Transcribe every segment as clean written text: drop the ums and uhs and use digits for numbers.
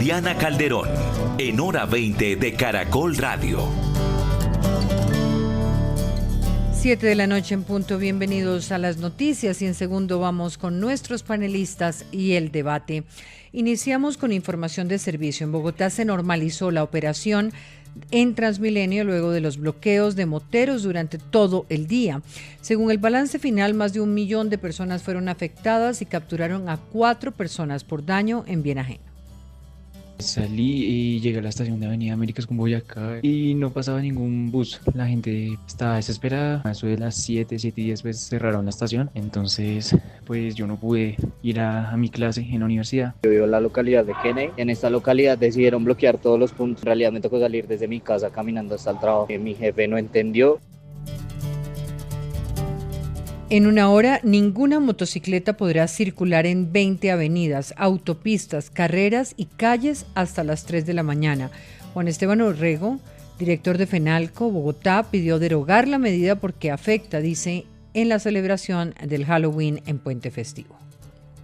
Diana Calderón, en Hora 20 de Caracol Radio. 7 de la noche en punto, bienvenidos a las noticias y en segundo vamos con nuestros panelistas y el debate. Iniciamos con información de servicio. En Bogotá se normalizó la operación en Transmilenio luego de los bloqueos de moteros durante todo el día. Según el balance final, más de 1 millón de personas fueron afectadas y capturaron a 4 personas por daño en bien ajeno. Salí y llegué a la estación de Avenida Américas con Boyacá y no pasaba ningún bus. La gente estaba desesperada. A eso de las 7:10 pues cerraron la estación. Entonces pues yo no pude ir a mi clase en la universidad. Yo vivo en la localidad de Kennedy. En esta localidad decidieron bloquear todos los puntos. En realidad me tocó salir desde mi casa caminando hasta el trabajo. Mi jefe no entendió. En una hora, ninguna motocicleta podrá circular en 20 avenidas, autopistas, carreras y calles hasta las 3 de la mañana. Juan Esteban Orrego, director de FENALCO Bogotá, pidió derogar la medida porque afecta, dice, en la celebración del Halloween en Puente Festivo.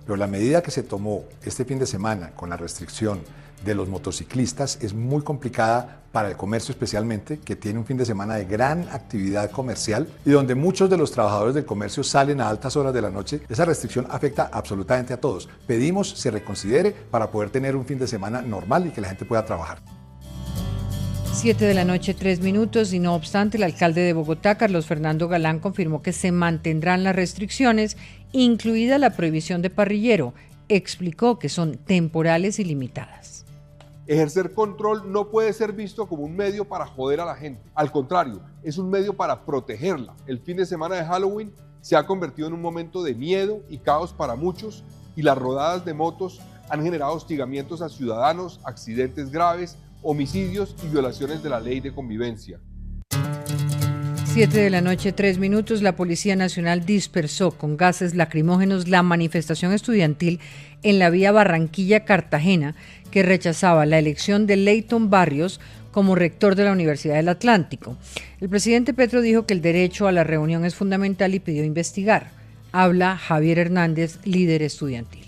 Pero la medida que se tomó este fin de semana con la restricción de los motociclistas es muy complicada para el comercio especialmente, que tiene un fin de semana de gran actividad comercial y donde muchos de los trabajadores del comercio salen a altas horas de la noche. Esa restricción afecta absolutamente a todos. Pedimos se reconsidere para poder tener un fin de semana normal y que la gente pueda trabajar. 7 de la noche, 3 minutos, y no obstante, el alcalde de Bogotá, Carlos Fernando Galán, confirmó que se mantendrán las restricciones, incluida la prohibición de parrillero. Explicó que son temporales y limitadas. Ejercer control no puede ser visto como un medio para joder a la gente. Al contrario, es un medio para protegerla. El fin de semana de Halloween se ha convertido en un momento de miedo y caos para muchos y las rodadas de motos han generado hostigamientos a ciudadanos, accidentes graves, homicidios y violaciones de la ley de convivencia. 7 de la noche, 3 minutos, la Policía Nacional dispersó con gases lacrimógenos la manifestación estudiantil en la vía Barranquilla-Cartagena que rechazaba la elección de Leyton Barrios como rector de la Universidad del Atlántico. El presidente Petro dijo que el derecho a la reunión es fundamental y pidió investigar. Habla Javier Hernández, líder estudiantil.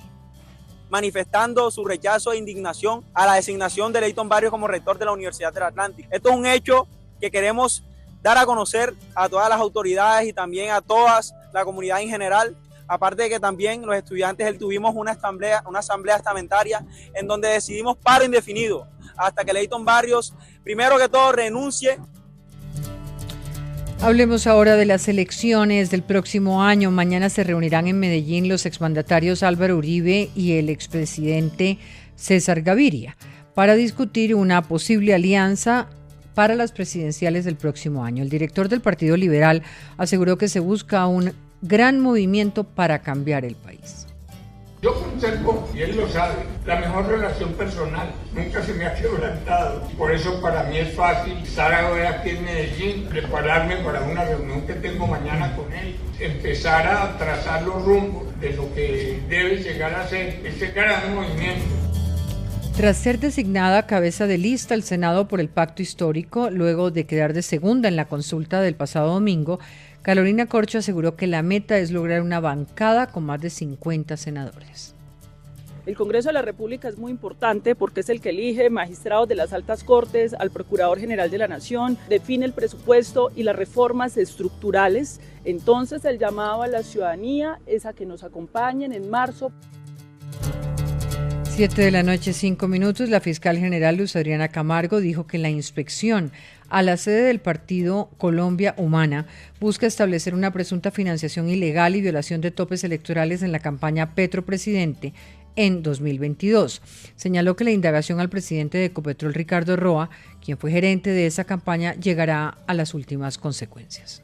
Manifestando su rechazo e indignación a la designación de Leyton Barrios como rector de la Universidad del Atlántico. Esto es un hecho que queremos dar a conocer a todas las autoridades y también a toda la comunidad en general. Aparte de que también los estudiantes tuvimos una asamblea estamentaria en donde decidimos paro indefinido hasta que Leyton Barrios, primero que todo, renuncie. Hablemos ahora de las elecciones del próximo año. Mañana se reunirán en Medellín los exmandatarios Álvaro Uribe y el expresidente César Gaviria para discutir una posible alianza para las presidenciales del próximo año. El director del Partido Liberal aseguró que se busca un gran movimiento para cambiar el país. Yo conservo, y él lo sabe, la mejor relación personal. Nunca se me ha quebrantado. Por eso para mí es fácil estar ahora aquí en Medellín, prepararme para una reunión que tengo mañana con él, empezar a trazar los rumbos de lo que debe llegar a ser este gran movimiento. Tras ser designada cabeza de lista al Senado por el Pacto Histórico, luego de quedar de segunda en la consulta del pasado domingo, Carolina Corcho aseguró que la meta es lograr una bancada con más de 50 senadores. El Congreso de la República es muy importante porque es el que elige magistrados de las altas cortes, al Procurador General de la Nación, define el presupuesto y las reformas estructurales. Entonces el llamado a la ciudadanía es a que nos acompañen en marzo. 7 de la noche, 5 minutos, la fiscal general Luz Adriana Camargo dijo que la inspección a la sede del partido Colombia Humana busca establecer una presunta financiación ilegal y violación de topes electorales en la campaña Petro Presidente en 2022. Señaló que la indagación al presidente de Ecopetrol, Ricardo Roa, quien fue gerente de esa campaña, llegará a las últimas consecuencias.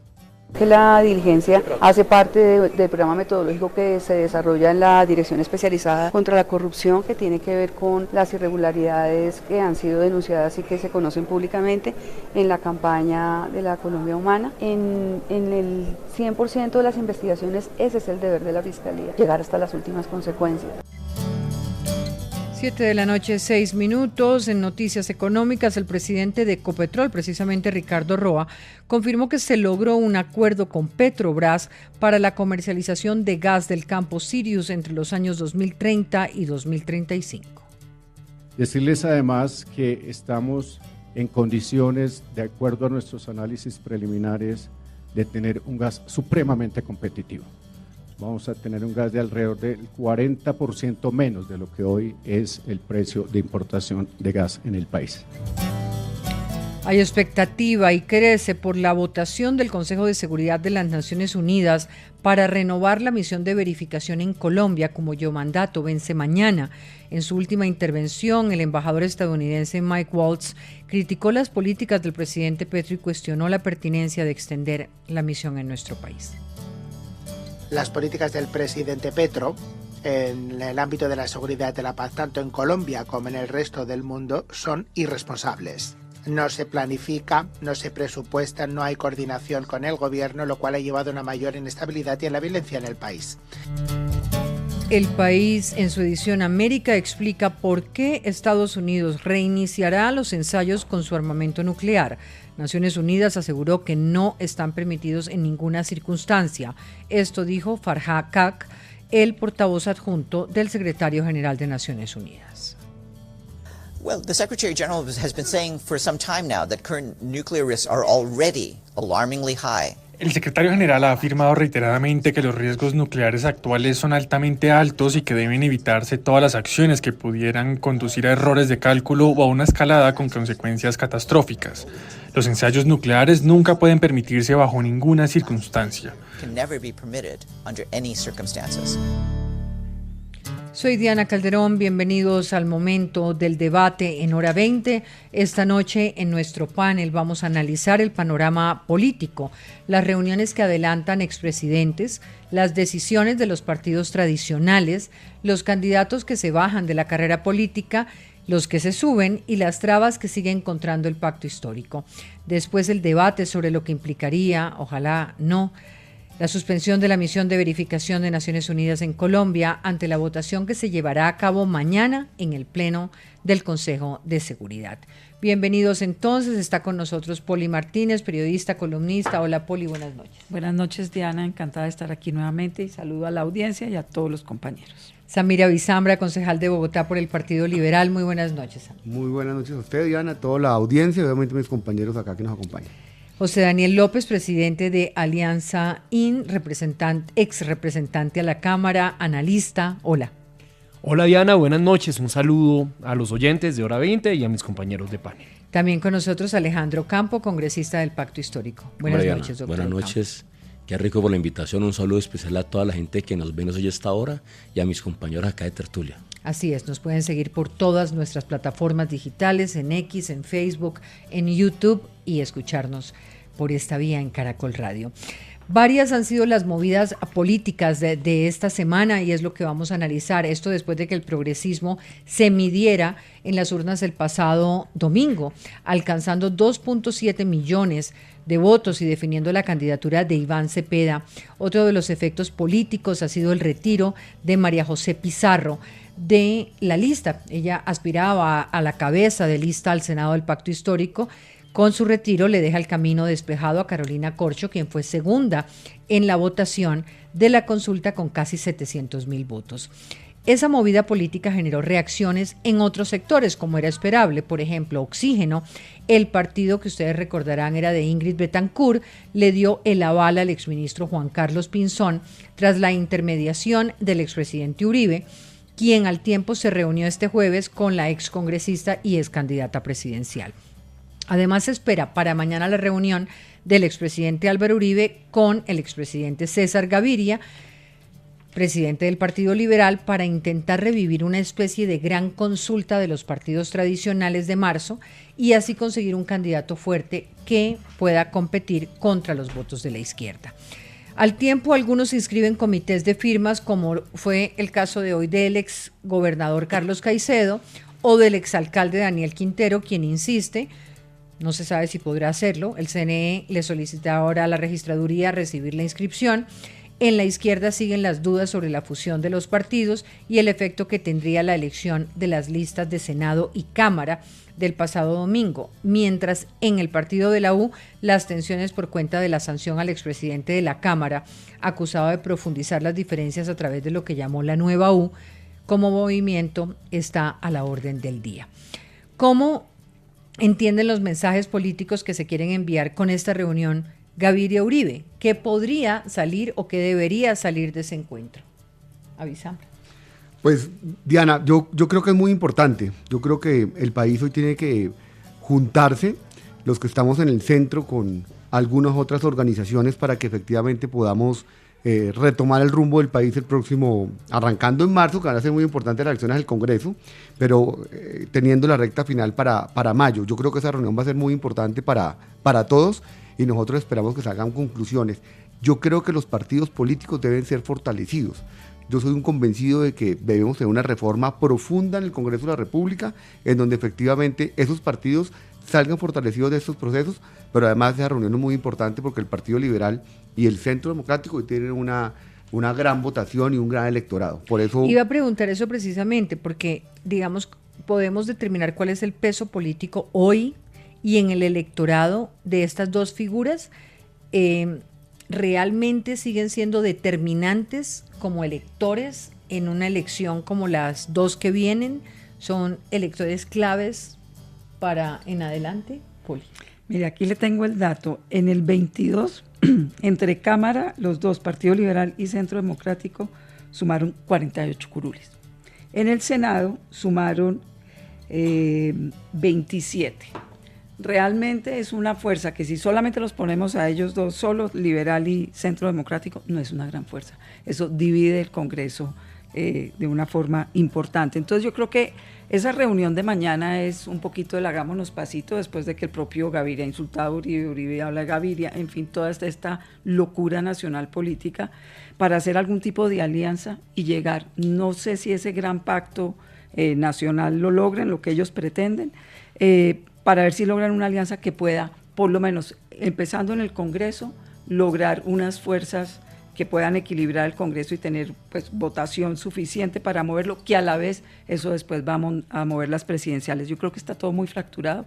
Que la diligencia hace parte del programa metodológico que se desarrolla en la Dirección Especializada contra la Corrupción, que tiene que ver con las irregularidades que han sido denunciadas y que se conocen públicamente en la campaña de la Colombia Humana. En el 100% de las investigaciones ese es el deber de la Fiscalía, llegar hasta las últimas consecuencias. 7 de la noche, 6 minutos. En noticias económicas, el presidente de Ecopetrol, precisamente Ricardo Roa, confirmó que se logró un acuerdo con Petrobras para la comercialización de gas del campo Sirius entre los años 2030 y 2035. Decirles además que estamos en condiciones, de acuerdo a nuestros análisis preliminares, de tener un gas supremamente competitivo. Vamos a tener un gas de alrededor del 40% menos de lo que hoy es el precio de importación de gas en el país. Hay expectativa y crece por la votación del Consejo de Seguridad de las Naciones Unidas para renovar la misión de verificación en Colombia, cuyo mandato vence mañana. En su última intervención, el embajador estadounidense Mike Waltz criticó las políticas del presidente Petro y cuestionó la pertinencia de extender la misión en nuestro país. Las políticas del presidente Petro en el ámbito de la seguridad y de la paz, tanto en Colombia como en el resto del mundo, son irresponsables. No se planifica, no se presupuesta, no hay coordinación con el gobierno, lo cual ha llevado a una mayor inestabilidad y a la violencia en el país. El País, en su edición América, explica por qué Estados Unidos reiniciará los ensayos con su armamento nuclear. Naciones Unidas aseguró que no están permitidos en ninguna circunstancia. Esto dijo Farhad Kak, el portavoz adjunto del secretario general de Naciones Unidas. Well, the Secretary General has been saying for some time now that current nuclear risks are already alarmingly high. El secretario general ha afirmado reiteradamente que los riesgos nucleares actuales son altamente altos y que deben evitarse todas las acciones que pudieran conducir a errores de cálculo o a una escalada con consecuencias catastróficas. Los ensayos nucleares nunca pueden permitirse bajo ninguna circunstancia. Can never be permitted under any circumstances. Soy Diana Calderón, bienvenidos al momento del debate en Hora 20. Esta noche en nuestro panel vamos a analizar el panorama político, las reuniones que adelantan expresidentes, las decisiones de los partidos tradicionales, los candidatos que se bajan de la carrera política, los que se suben y las trabas que sigue encontrando el pacto histórico. Después el debate sobre lo que implicaría, ojalá no, la suspensión de la misión de verificación de Naciones Unidas en Colombia ante la votación que se llevará a cabo mañana en el Pleno del Consejo de Seguridad. Bienvenidos entonces, está con nosotros Poli Martínez, periodista, columnista. Hola Poli, buenas noches. Buenas noches Diana, encantada de estar aquí nuevamente y saludo a la audiencia y a todos los compañeros. Samira Bizambra, concejal de Bogotá por el Partido Liberal, muy buenas noches. Samira. Muy buenas noches a usted Diana, a toda la audiencia y obviamente a mis compañeros acá que nos acompañan. José Daniel López, presidente de Alianza IN, ex representante a la Cámara, analista. Hola. Hola Diana, buenas noches. Un saludo a los oyentes de Hora 20 y a mis compañeros de panel. También con nosotros Alejandro Campo, congresista del Pacto Histórico. Buenas noches, doctor. Buenas noches. Qué rico por la invitación. Un saludo especial a toda la gente que nos ve y nos oye a esta hora y a mis compañeros acá de tertulia. Así es, nos pueden seguir por todas nuestras plataformas digitales, en X, en Facebook, en YouTube y escucharnos por esta vía en Caracol Radio. Varias han sido las movidas políticas de esta semana y es lo que vamos a analizar. Esto después de que el progresismo se midiera en las urnas el pasado domingo, alcanzando 2.7 millones de votos y definiendo la candidatura de Iván Cepeda. Otro de los efectos políticos ha sido el retiro de María José Pizarro de la lista. Ella aspiraba a la cabeza de lista al Senado del Pacto Histórico. Con su retiro le deja el camino despejado a Carolina Corcho, quien fue segunda en la votación de la consulta con casi 700,000 votos. Esa movida política generó reacciones en otros sectores, como era esperable. Por ejemplo, Oxígeno, el partido que ustedes recordarán era de Ingrid Betancourt, le dio el aval al exministro Juan Carlos Pinzón tras la intermediación del expresidente Uribe, quien al tiempo se reunió este jueves con la excongresista y ex candidata presidencial. Además, se espera para mañana la reunión del expresidente Álvaro Uribe con el expresidente César Gaviria, presidente del Partido Liberal, para intentar revivir una especie de gran consulta de los partidos tradicionales de marzo y así conseguir un candidato fuerte que pueda competir contra los votos de la izquierda. Al tiempo, algunos inscriben comités de firmas, como fue el caso de hoy del ex gobernador Carlos Caicedo o del exalcalde Daniel Quintero, quien insiste. No se sabe si podrá hacerlo. El CNE le solicita ahora a la registraduría recibir la inscripción. En la izquierda siguen las dudas sobre la fusión de los partidos y el efecto que tendría la elección de las listas de Senado y Cámara del pasado domingo, mientras en el partido de la U las tensiones por cuenta de la sanción al expresidente de la Cámara, acusado de profundizar las diferencias a través de lo que llamó la nueva U, como movimiento está a la orden del día. ¿Cómo entienden los mensajes políticos que se quieren enviar con esta reunión Gaviria Uribe? ¿Qué podría salir o qué debería salir de ese encuentro? Avísame. Pues, Diana, yo creo que es muy importante. Yo creo que el país hoy tiene que juntarse, los que estamos en el centro, con algunas otras organizaciones para que efectivamente podamos retomar el rumbo del país el próximo, arrancando en marzo, que van a ser muy importantes las elecciones del Congreso, pero teniendo la recta final para mayo. Yo creo que esa reunión va a ser muy importante para todos y nosotros esperamos que salgan conclusiones. Yo creo que los partidos políticos deben ser fortalecidos. Yo soy un convencido de que debemos tener una reforma profunda en el Congreso de la República, en donde efectivamente esos partidos salgan fortalecidos de estos procesos, pero además esa reunión es muy importante porque el Partido Liberal y el Centro Democrático tienen una gran votación y un gran electorado. Por eso iba a preguntar eso precisamente, porque digamos podemos determinar cuál es el peso político hoy y en el electorado de estas dos figuras. ¿Realmente siguen siendo determinantes como electores en una elección como las dos que vienen? ¿Son electores claves para en adelante, Poli? Mire, aquí le tengo el dato. En el 22, entre Cámara, los dos, Partido Liberal y Centro Democrático, sumaron 48 curules. En el Senado sumaron 27. Realmente es una fuerza que si solamente los ponemos a ellos dos, solo Liberal y Centro Democrático, no es una gran fuerza. Eso divide el Congreso de una forma importante. Entonces yo creo que esa reunión de mañana es un poquito del hagámonos pasito, después de que el propio Gaviria ha insultado a Uribe, Uribe habla de Gaviria, en fin, toda esta locura nacional política, para hacer algún tipo de alianza y llegar, no sé si ese gran pacto nacional lo logren, lo que ellos pretenden, para ver si logran una alianza que pueda, por lo menos empezando en el Congreso, lograr unas fuerzas que puedan equilibrar el Congreso y tener pues votación suficiente para moverlo, que a la vez eso después va a mover las presidenciales. Yo creo que está todo muy fracturado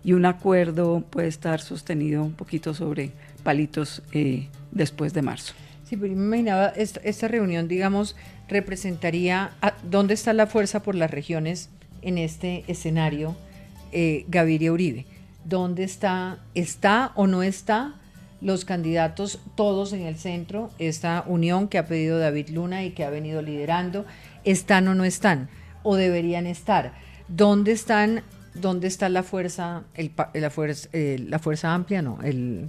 y un acuerdo puede estar sostenido un poquito sobre palitos después de marzo. Sí, pero yo me imaginaba, esta reunión, digamos, representaría dónde está la fuerza por las regiones en este escenario, Gaviria Uribe. ¿Dónde está o no está los candidatos todos en el centro? Esta unión que ha pedido David Luna y que ha venido liderando, ¿están o no están? ¿O deberían estar? ¿Dónde está la fuerza, la fuerza amplia? No, el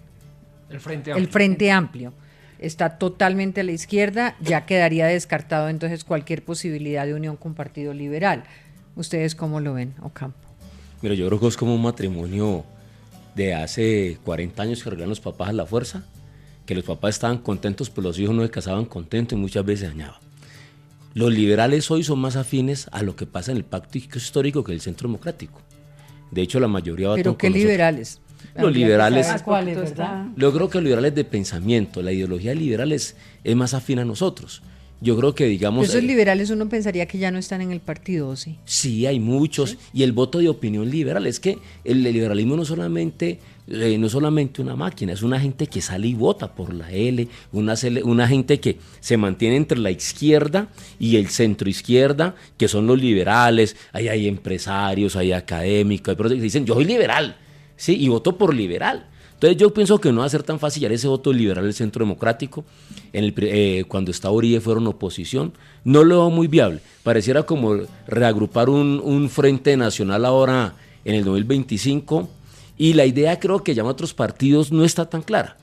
Frente Amplio. El Frente Amplio. Está totalmente a la izquierda, ya quedaría descartado entonces cualquier posibilidad de unión con Partido Liberal. ¿Ustedes cómo lo ven, Ocampo? Mira, yo creo que es como un matrimonio de hace 40 años que arreglan los papás a la fuerza, que los papás estaban contentos, pero los hijos no se casaban contentos y muchas veces dañaban. Los liberales hoy son más afines a lo que pasa en el pacto histórico que el Centro Democrático. De hecho, la mayoría va ¿Pero qué liberales? Los liberales, ¿cuáles, verdad? Yo creo que los liberales de pensamiento, la ideología liberal es más afín a nosotros. Yo creo que, digamos... Esos liberales uno pensaría que ya no están en el partido, ¿o sí? Sí, hay muchos. ¿Sí? Y el voto de opinión liberal, es que el liberalismo no solamente una máquina, es una gente que sale y vota por la L, una gente que se mantiene entre la izquierda y el centro izquierda, que son los liberales. Ahí hay empresarios, hay académicos, hay personas que dicen, yo soy liberal, ¿sí? Y voto por liberal. Entonces yo pienso que no va a ser tan fácil llegar ese voto liberal del Centro Democrático. Cuando estaba Uribe fueron oposición. No lo veo muy viable. Pareciera como reagrupar un frente nacional ahora en el 2025. Y la idea, creo que llama a otros partidos, no está tan clara.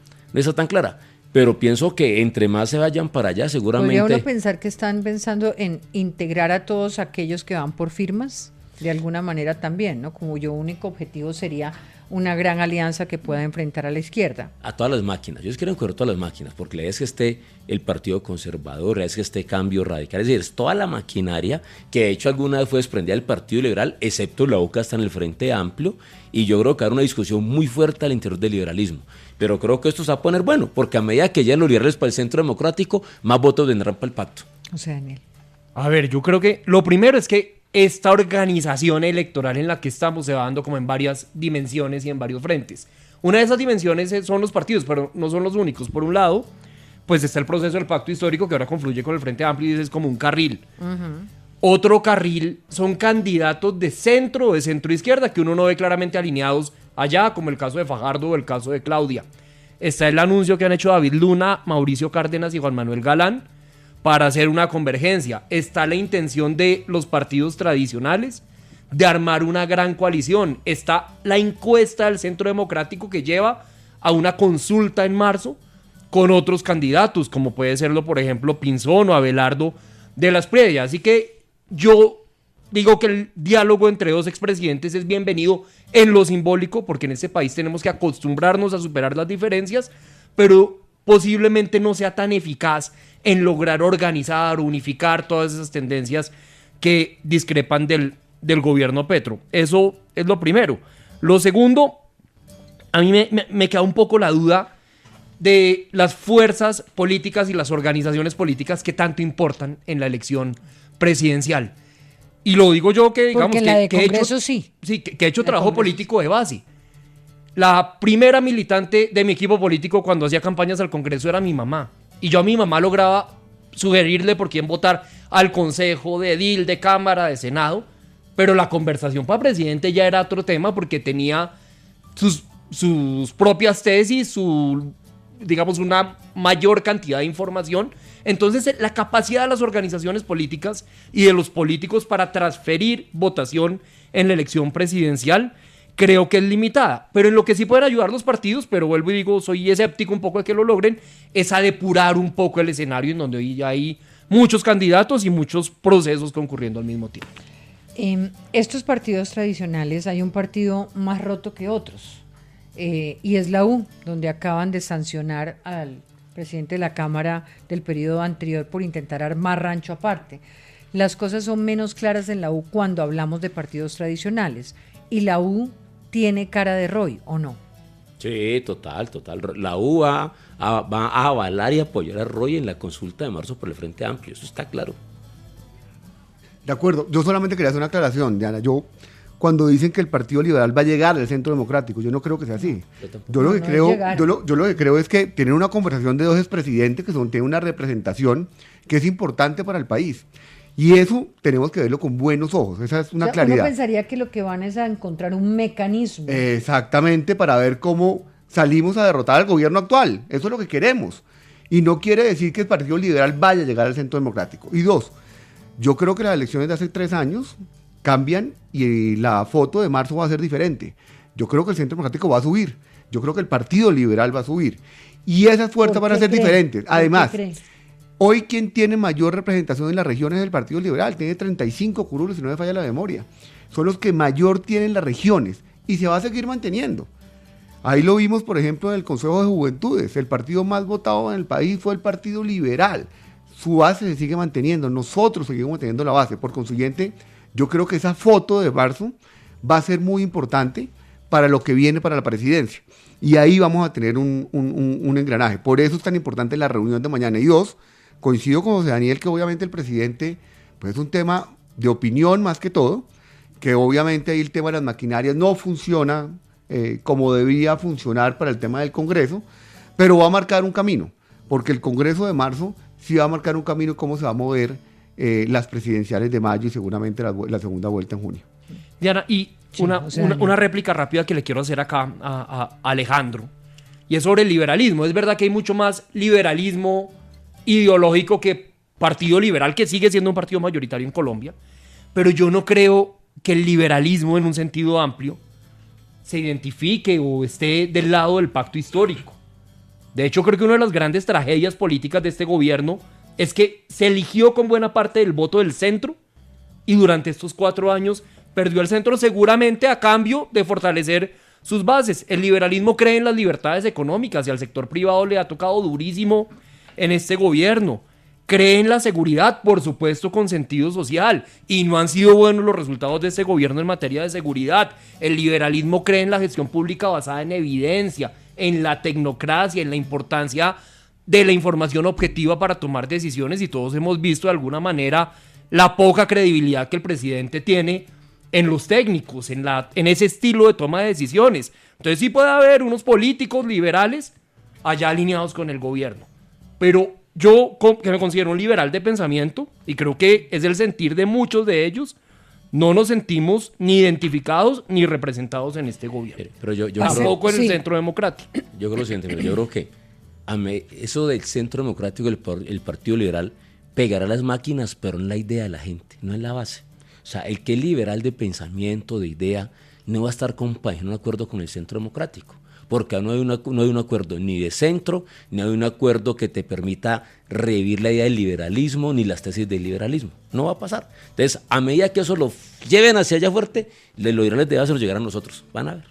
Pero pienso que entre más se vayan para allá, seguramente... ¿Podría uno pensar que están pensando en integrar a todos aquellos que van por firmas? De alguna manera también, ¿no? Como yo único objetivo sería una gran alianza que pueda enfrentar a la izquierda. A todas las máquinas, yo quiero encoger todas las máquinas, porque la idea es que esté el Partido Conservador, la idea es que esté Cambio Radical, es decir, es toda la maquinaria que de hecho alguna vez fue desprendida del Partido Liberal, excepto la UCA está en el Frente Amplio, y yo creo que va a haber una discusión muy fuerte al interior del liberalismo. Pero creo que esto se va a poner bueno, porque a medida que lleguen los liberales para el Centro Democrático, más votos vendrán para el pacto. O sea, Daniel. A ver, yo creo que lo primero es que esta organización electoral en la que estamos se va dando como en varias dimensiones y en varios frentes. Una de esas dimensiones son los partidos, pero no son los únicos. Por un lado, pues está el proceso del pacto histórico que ahora confluye con el Frente Amplio y es como un carril. Otro carril son candidatos de centro o de centro izquierda que uno no ve claramente alineados allá, como el caso de Fajardo o el caso de Claudia. Está el anuncio que han hecho David Luna, Mauricio Cárdenas y Juan Manuel Galán para hacer una convergencia. Está la intención de los partidos tradicionales de armar una gran coalición. Está la encuesta del Centro Democrático que lleva a una consulta en marzo con otros candidatos, como puede serlo, por ejemplo, Pinzón o Abelardo de las Predias. Así que yo digo que el diálogo entre dos expresidentes es bienvenido en lo simbólico, porque en este país tenemos que acostumbrarnos a superar las diferencias, pero posiblemente no sea tan eficaz en lograr organizar, unificar todas esas tendencias que discrepan del gobierno Petro. Eso es lo primero. Lo segundo, a mí me queda un poco la duda de las fuerzas políticas y las organizaciones políticas que tanto importan en la elección presidencial. Y lo digo yo que, digamos, porque la de Congreso sí. Sí, que he hecho trabajo político de base. La primera militante de mi equipo político cuando hacía campañas al Congreso era mi mamá. Y yo a mi mamá lograba sugerirle por quién votar al Consejo, de Edil, de Cámara, de Senado. Pero la conversación para presidente ya era otro tema porque tenía sus propias tesis, digamos, una mayor cantidad de información. Entonces, la capacidad de las organizaciones políticas y de los políticos para transferir votación en la elección presidencial creo que es limitada. Pero en lo que sí pueden ayudar los partidos, pero vuelvo y digo, soy escéptico un poco de que lo logren, es a depurar un poco el escenario en donde hoy ya hay muchos candidatos y muchos procesos concurriendo al mismo tiempo. Estos partidos tradicionales, hay un partido más roto que otros, y es la U, donde acaban de sancionar al presidente de la Cámara del periodo anterior por intentar armar rancho aparte. Las cosas son menos claras en la U cuando hablamos de partidos tradicionales, y la U tiene cara de Roy, ¿o no? Sí, total. La U va a avalar y apoyar a Roy en la consulta de marzo por el Frente Amplio, eso está claro. De acuerdo, yo solamente quería hacer una aclaración, Diana. Cuando dicen que el Partido Liberal va a llegar al Centro Democrático, yo no creo que sea así. Yo lo que creo es que tener una conversación de dos expresidentes que tienen una representación que es importante para el país. Y eso tenemos que verlo con buenos ojos, esa es una claridad. Uno pensaría que lo que van es a encontrar un mecanismo. Exactamente, para ver cómo salimos a derrotar al gobierno actual. Eso es lo que queremos. Y no quiere decir que el Partido Liberal vaya a llegar al Centro Democrático. Y dos, yo creo que las elecciones de hace 3 años cambian y la foto de marzo va a ser diferente. Yo creo que el Centro Democrático va a subir. Yo creo que el Partido Liberal va a subir. Y esas fuerzas van a ser diferentes. Además, hoy quien tiene mayor representación en las regiones es el Partido Liberal. Tiene 35 curules, si no me falla la memoria. Son los que mayor tienen las regiones y se va a seguir manteniendo. Ahí lo vimos, por ejemplo, en el Consejo de Juventudes. El partido más votado en el país fue el Partido Liberal. Su base se sigue manteniendo, nosotros seguimos manteniendo la base. Por consiguiente, yo creo que esa foto de marzo va a ser muy importante para lo que viene para la presidencia. Y ahí vamos a tener un engranaje. Por eso es tan importante la reunión de mañana. Y dos, coincido con José Daniel que obviamente el presidente, pues es un tema de opinión más que todo, que obviamente ahí el tema de las maquinarias no funciona como debía funcionar para el tema del Congreso, pero va a marcar un camino, porque el Congreso de marzo sí va a marcar un camino cómo se va a mover las presidenciales de mayo y seguramente la segunda vuelta en junio. Diana, y una réplica rápida que le quiero hacer acá a Alejandro, y es sobre el liberalismo. Es verdad que hay mucho más liberalismo ideológico que Partido Liberal, que sigue siendo un partido mayoritario en Colombia, pero yo no creo que el liberalismo en un sentido amplio se identifique o esté del lado del pacto histórico. De hecho, creo que una de las grandes tragedias políticas de este gobierno es que se eligió con buena parte del voto del centro y durante estos 4 años perdió el centro seguramente a cambio de fortalecer sus bases. El liberalismo cree en las libertades económicas y al sector privado le ha tocado durísimo en este gobierno. Cree en la seguridad, por supuesto, con sentido social, y no han sido buenos los resultados de este gobierno en materia de seguridad. El liberalismo cree en la gestión pública basada en evidencia, en la tecnocracia, en la importancia de la información objetiva para tomar decisiones, y todos hemos visto de alguna manera la poca credibilidad que el presidente tiene en los técnicos, en ese estilo de toma de decisiones. Entonces sí puede haber unos políticos liberales allá alineados con el gobierno, pero yo, que me considero un liberal de pensamiento, y creo que es el sentir de muchos de ellos, no nos sentimos ni identificados ni representados en este gobierno. Pero yo tampoco en el Centro Democrático. Yo creo lo siguiente, yo creo que eso del Centro Democrático, el Partido Liberal, pegará las máquinas, pero en la idea de la gente, no en la base. O sea, el que es liberal de pensamiento, de idea, no va a estar en un acuerdo con el Centro Democrático, porque no hay un acuerdo ni de centro, ni hay un acuerdo que te permita revivir la idea del liberalismo, ni las tesis del liberalismo. No va a pasar. Entonces, a medida que eso lo lleven hacia allá fuerte, los liberales deben hacerlo llegar a nosotros. Van a ver.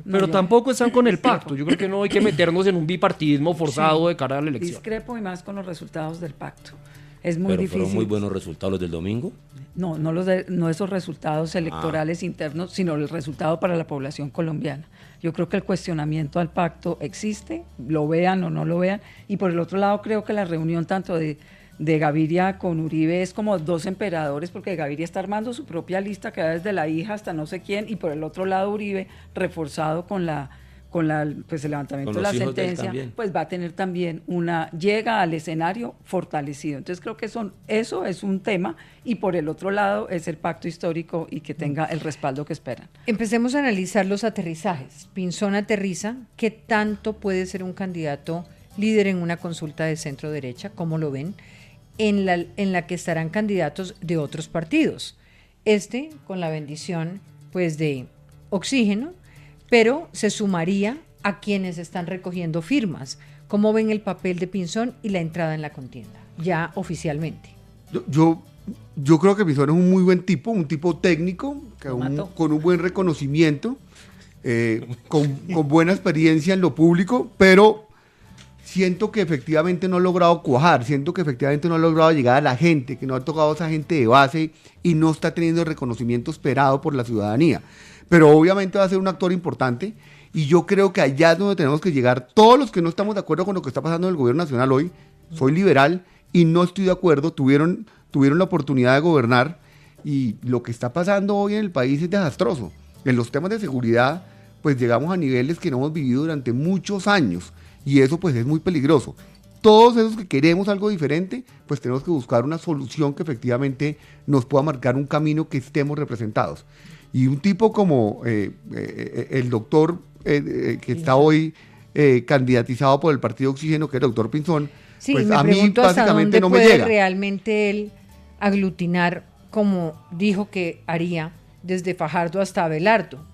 Pero tampoco están con el pacto. Yo creo que no hay que meternos en un bipartidismo forzado de cara a la elección. Discrepo y más con los resultados del pacto. Es muy difícil. ¿Fueron muy buenos resultados los del domingo? No esos resultados electorales internos, sino el resultado para la población colombiana. Yo creo que el cuestionamiento al pacto existe, lo vean o no lo vean, y por el otro lado creo que la reunión tanto de Gaviria con Uribe es como dos emperadores, porque Gaviria está armando su propia lista que va desde la hija hasta no sé quién, y por el otro lado Uribe, reforzado con pues el levantamiento de la sentencia, pues va a tener también llega al escenario fortalecido. Entonces creo que eso es un tema, y por el otro lado es el pacto histórico y que tenga el respaldo que esperan. Empecemos a analizar los aterrizajes. Pinzón aterriza, ¿qué tanto puede ser un candidato líder en una consulta de centro derecha? ¿Cómo lo ven? En la que estarán candidatos de otros partidos. Con la bendición pues de Oxígeno, pero se sumaría a quienes están recogiendo firmas. ¿Cómo ven el papel de Pinzón y la entrada en la contienda, ya oficialmente? Yo creo que Pinzón es un muy buen tipo, un tipo técnico, con un buen reconocimiento, con buena experiencia en lo público, pero siento que efectivamente no ha logrado cuajar, siento que efectivamente no ha logrado llegar a la gente, que no ha tocado a esa gente de base y no está teniendo el reconocimiento esperado por la ciudadanía. Pero obviamente va a ser un actor importante, y yo creo que allá es donde tenemos que llegar todos los que no estamos de acuerdo con lo que está pasando en el gobierno nacional hoy. Soy liberal y no estoy de acuerdo, tuvieron la oportunidad de gobernar, y lo que está pasando hoy en el país es desastroso. En los temas de seguridad, pues llegamos a niveles que no hemos vivido durante muchos años, y eso pues es muy peligroso. Todos esos que queremos algo diferente, pues tenemos que buscar una solución que efectivamente nos pueda marcar un camino que estemos representados. Y un tipo como el doctor que está hoy candidatizado por el Partido Oxígeno, que es el doctor Pinzón, sí, pues me a mí básicamente no me llega. Realmente él aglutinar, como dijo que haría, desde Fajardo hasta Abelardo?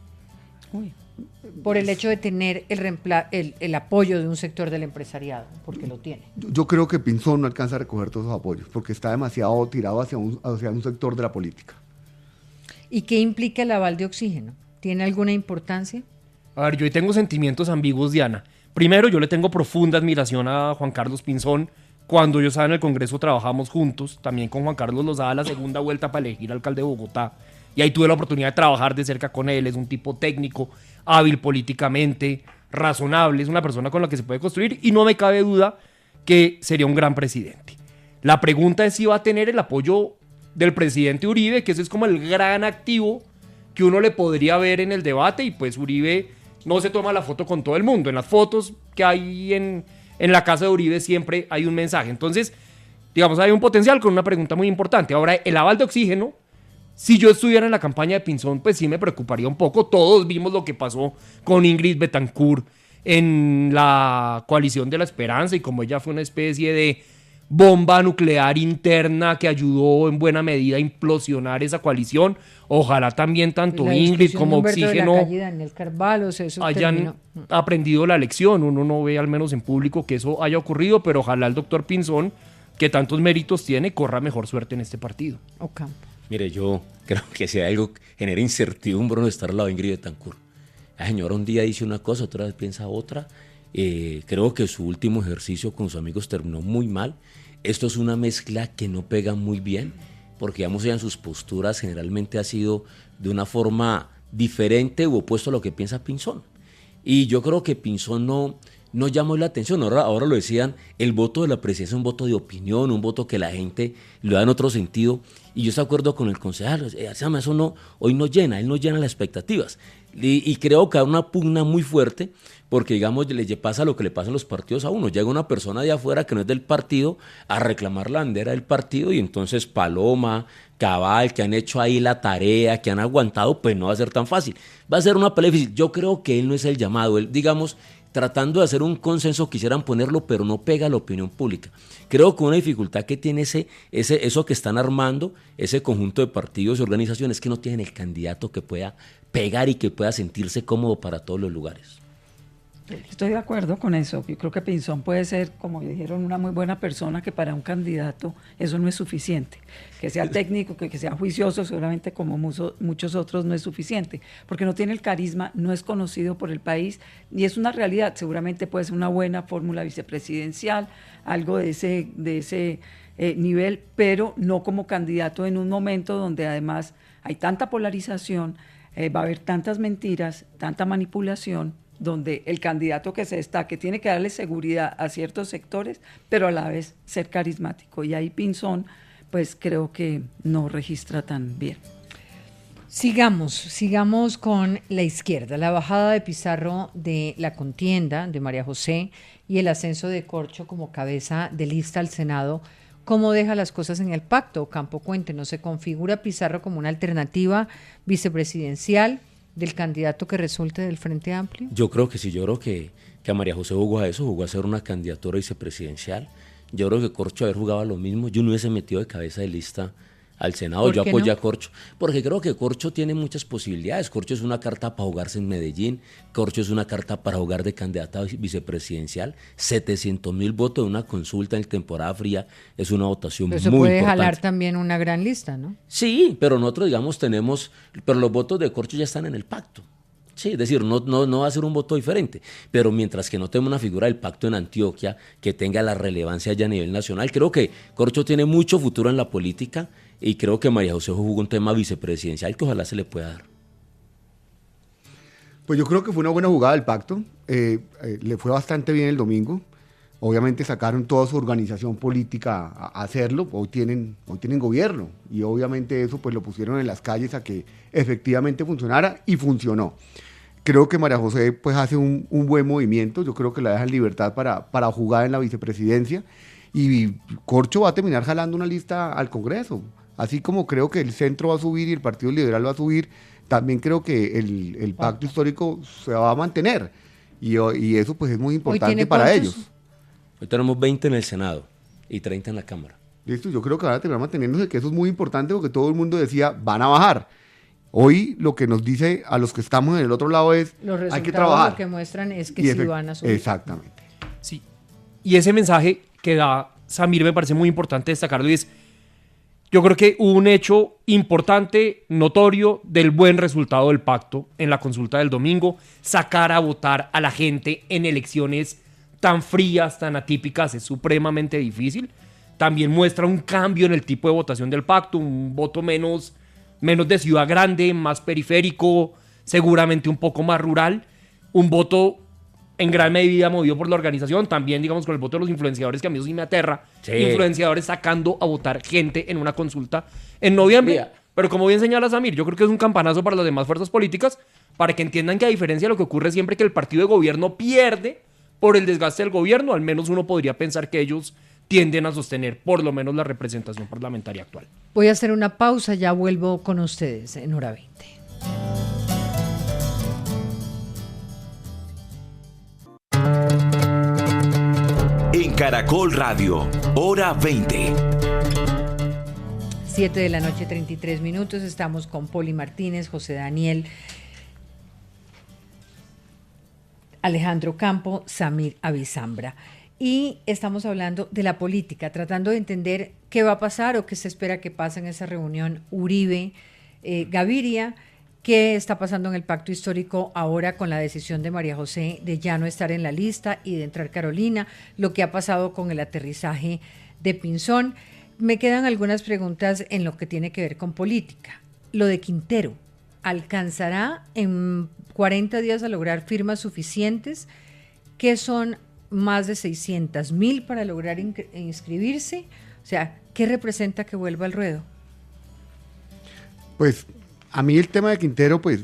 Por el hecho de tener el apoyo de un sector del empresariado, porque lo tiene. Yo creo que Pinzón no alcanza a recoger todos esos apoyos, porque está demasiado tirado hacia un sector de la política. ¿Y qué implica el aval de Oxígeno? ¿Tiene alguna importancia? A ver, yo hoy tengo sentimientos ambiguos, Diana. Primero, yo le tengo profunda admiración a Juan Carlos Pinzón. Cuando yo estaba en el Congreso trabajamos juntos, también con Juan Carlos Lozada, la segunda vuelta para elegir alcalde de Bogotá. Y ahí tuve la oportunidad de trabajar de cerca con él. Es un tipo técnico, hábil políticamente, razonable, es una persona con la que se puede construir, y no me cabe duda que sería un gran presidente. La pregunta es si va a tener el apoyo del presidente Uribe, que ese es como el gran activo que uno le podría ver en el debate, y pues Uribe no se toma la foto con todo el mundo. En las fotos que hay en la casa de Uribe siempre hay un mensaje. Entonces, digamos, hay un potencial con una pregunta muy importante. Ahora, el aval de Oxígeno, si yo estuviera en la campaña de Pinzón, pues sí me preocuparía un poco. Todos vimos lo que pasó con Ingrid Betancourt en la coalición de la esperanza, y como ella fue una especie de bomba nuclear interna que ayudó en buena medida a implosionar esa coalición. Ojalá también tanto Ingrid como Oxígeno hayan aprendido la lección. Uno no ve, al menos en público, que eso haya ocurrido, pero ojalá el doctor Pinzón, que tantos méritos tiene, corra mejor suerte en este partido. Mire, yo creo que si hay algo que genera incertidumbre no estar al lado de Ingrid Betancourt. La señora un día dice una cosa, otra vez piensa otra. Creo que su último ejercicio con sus amigos terminó muy mal. Esto es una mezcla que no pega muy bien, porque digamos, en sus posturas generalmente ha sido de una forma diferente u opuesto a lo que piensa Pinzón. Y yo creo que Pinzón no llamó la atención. Ahora lo decían, el voto de la presidencia es un voto de opinión, un voto que la gente lo da en otro sentido. Y yo estoy de acuerdo con el concejal, eso hoy no llena, él no llena las expectativas. Y creo que hay una pugna muy fuerte, porque digamos le pasa lo que le pasa a los partidos a uno. Llega una persona de afuera que no es del partido a reclamar la bandera del partido, y entonces Paloma, Cabal, que han hecho ahí la tarea, que han aguantado, pues no va a ser tan fácil. Va a ser una pelea difícil. Yo creo que él no es el llamado. Él, digamos, tratando de hacer un consenso, quisieran ponerlo, pero no pega a la opinión pública. Creo que una dificultad que tiene eso que están armando, ese conjunto de partidos y organizaciones, es que no tienen el candidato que pueda pegar y que pueda sentirse cómodo para todos los lugares. Estoy de acuerdo con eso. Yo creo que Pinzón puede ser, como dijeron, una muy buena persona, que para un candidato eso no es suficiente. Que sea técnico, que sea juicioso, seguramente como muchos otros no es suficiente, porque no tiene el carisma, no es conocido por el país, y es una realidad. Seguramente puede ser una buena fórmula vicepresidencial, algo de ese nivel, pero no como candidato en un momento donde además hay tanta polarización, va a haber tantas mentiras, tanta manipulación, donde el candidato que se destaque tiene que darle seguridad a ciertos sectores, pero a la vez ser carismático. Y ahí Pinzón, pues creo que no registra tan bien. Sigamos con la izquierda. La bajada de Pizarro de la contienda de María José y el ascenso de Corcho como cabeza de lista al Senado. ¿Cómo deja las cosas en el pacto? Campo, cuéntenos, ¿se configura Pizarro como una alternativa vicepresidencial del candidato que resulte del Frente Amplio? Yo creo que sí, yo creo que a María José jugó a ser una candidatura vicepresidencial. Yo creo que Corcho haber jugado a lo mismo. Yo no hubiese metido de cabeza de lista al Senado. Yo apoyé a Corcho, porque creo que Corcho tiene muchas posibilidades. Corcho es una carta para jugarse en Medellín, Corcho es una carta para jugar de candidata vicepresidencial. 700.000 votos de una consulta en temporada fría es una votación muy importante. Eso puede jalar también una gran lista, ¿no? Sí, pero nosotros, digamos, pero los votos de Corcho ya están en el pacto. Sí, es decir, no va a ser un voto diferente, pero mientras que no tenga una figura del pacto en Antioquia que tenga la relevancia ya a nivel nacional, creo que Corcho tiene mucho futuro en la política, y creo que María José jugó un tema vicepresidencial que ojalá se le pueda dar. Pues yo creo que fue una buena jugada del pacto, le fue bastante bien el domingo. Obviamente sacaron toda su organización política a hacerlo, hoy tienen gobierno, y obviamente eso pues lo pusieron en las calles a que efectivamente funcionara, y funcionó. Creo que María José pues hace un buen movimiento, yo creo que la deja en libertad para jugar en la vicepresidencia, y Corcho va a terminar jalando una lista al Congreso. Así como creo que el centro va a subir y el Partido Liberal va a subir, también creo que el pacto histórico se va a mantener, y eso pues es muy importante para ellos. Hoy tenemos 20 en el Senado y 30 en la Cámara. Listo, yo creo que van a terminar manteniéndose, que eso es muy importante, porque todo el mundo decía, van a bajar. Hoy lo que nos dice a los que estamos en el otro lado es, hay que trabajar. Lo que muestran es que sí van a subir. Exactamente. Sí. Y ese mensaje que da Samir me parece muy importante destacarlo, y es, yo creo que hubo un hecho importante, notorio, del buen resultado del pacto en la consulta del domingo. Sacar a votar a la gente en elecciones tan frías, tan atípicas, es supremamente difícil. También muestra un cambio en el tipo de votación del pacto, un voto menos de ciudad grande, más periférico, seguramente un poco más rural, un voto en gran medida movido por la organización, también digamos con el voto de los influenciadores, que a mí eso sí me aterra, sí. Influenciadores sacando a votar gente en una consulta en noviembre, sí. Pero como bien señala Samir, yo creo que es un campanazo para las demás fuerzas políticas, para que entiendan que a diferencia de lo que ocurre siempre que el partido de gobierno pierde por el desgaste del gobierno, al menos uno podría pensar que ellos tienden a sostener por lo menos la representación parlamentaria actual. Voy a hacer una pausa, ya vuelvo con ustedes en Hora 20. En Caracol Radio, Hora 20. 7 de la noche, 33 minutos. Estamos con Poli Martínez, José Daniel, Alejandro Campo, Samir Avisambra. Y estamos hablando de la política, tratando de entender qué va a pasar o qué se espera que pase en esa reunión Uribe-Gaviria, qué está pasando en el pacto histórico ahora con la decisión de María José de ya no estar en la lista y de entrar Carolina, lo que ha pasado con el aterrizaje de Pinzón. Me quedan algunas preguntas en lo que tiene que ver con política. Lo de Quintero, ¿alcanzará en 40 días a lograr firmas suficientes? ¿Qué son más de 600.000 para lograr inscribirse? O sea, ¿qué representa que vuelva al ruedo? Pues a mí el tema de Quintero, pues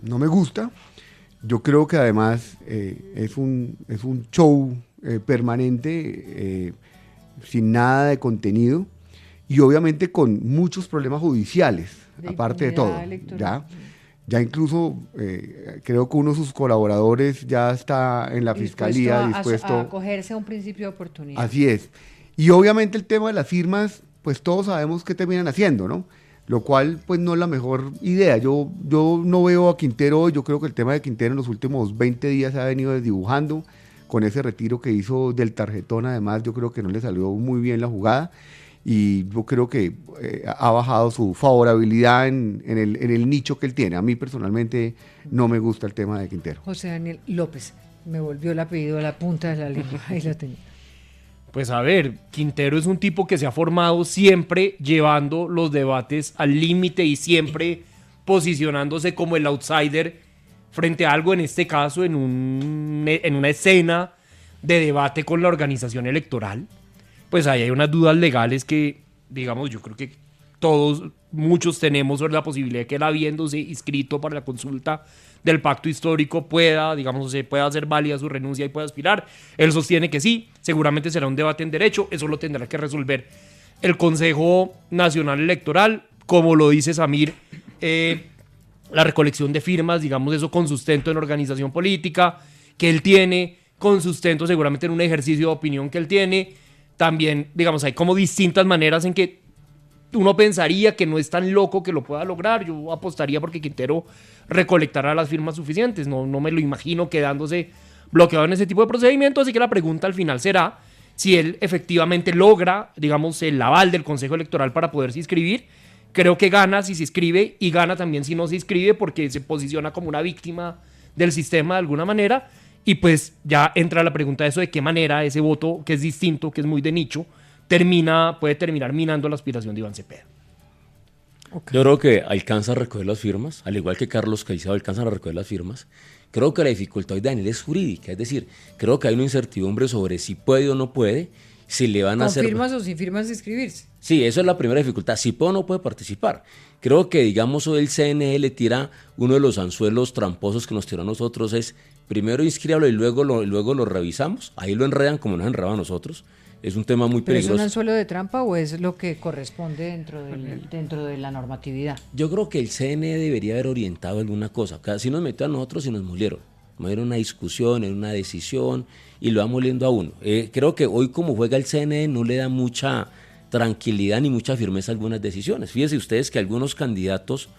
no me gusta. Yo creo que además es un show permanente, sin nada de contenido y obviamente con muchos problemas judiciales, aparte de todo. Ya incluso creo que uno de sus colaboradores ya está en la fiscalía dispuesto a acogerse a un principio de oportunidad. Así es. Y obviamente el tema de las firmas, pues todos sabemos qué terminan haciendo, ¿no? Lo cual pues no es la mejor idea. Yo no veo a Quintero hoy. Yo creo que el tema de Quintero en los últimos 20 días se ha venido desdibujando con ese retiro que hizo del tarjetón. Además yo creo que no le salió muy bien la jugada y yo creo que ha bajado su favorabilidad en el nicho que él tiene. A mí personalmente no me gusta el tema de Quintero. José Daniel López, me volvió el apellido a la punta de la lengua, ahí la tenía. Pues a ver, Quintero es un tipo que se ha formado siempre llevando los debates al límite y siempre posicionándose como el outsider frente a algo, en este caso en una escena de debate con la organización electoral. Pues ahí hay unas dudas legales que, digamos, yo creo que muchos tenemos sobre la posibilidad de que él, habiéndose inscrito para la consulta del pacto histórico, pueda hacer válida su renuncia y pueda aspirar. Él sostiene que sí, seguramente será un debate en derecho, eso lo tendrá que resolver el Consejo Nacional Electoral, como lo dice Samir, la recolección de firmas, digamos, eso con sustento en organización política que él tiene, con sustento seguramente en un ejercicio de opinión que él tiene. También, digamos, hay como distintas maneras en que uno pensaría que no es tan loco que lo pueda lograr. Yo apostaría porque Quintero recolectará las firmas suficientes. No me lo imagino quedándose bloqueado en ese tipo de procedimientos. Así que la pregunta al final será si él efectivamente logra, digamos, el aval del Consejo Electoral para poderse inscribir. Creo que gana si se inscribe y gana también si no se inscribe, porque se posiciona como una víctima del sistema de alguna manera. Y pues ya entra la pregunta de eso, de qué manera ese voto, que es distinto, que es muy de nicho, puede terminar minando la aspiración de Iván Cepeda. Okay. Yo creo que alcanza a recoger las firmas, al igual que Carlos Caicedo alcanzan a recoger las firmas. Creo que la dificultad de Daniel es jurídica, es decir, creo que hay una incertidumbre sobre si puede o no puede, si le van a hacer... ¿Con firmas o sin firmas de inscribirse? Sí, eso es la primera dificultad, si puede o no puede participar. Creo que, digamos, hoy el CNE le tira uno de los anzuelos tramposos que nos tiró a nosotros, es primero inscríbalo y luego lo revisamos. Ahí lo enredan como nos enredaban a nosotros. Es un tema muy peligroso. ¿Pero es un anzuelo de trampa o es lo que corresponde dentro de la normatividad? Yo creo que el CNE debería haber orientado alguna cosa. Si nos metió a nosotros y nos molieron. Era una discusión, era una decisión y lo va moliendo a uno. Creo que hoy como juega el CNE no le da mucha tranquilidad ni mucha firmeza a algunas decisiones. Fíjense ustedes que algunos candidatos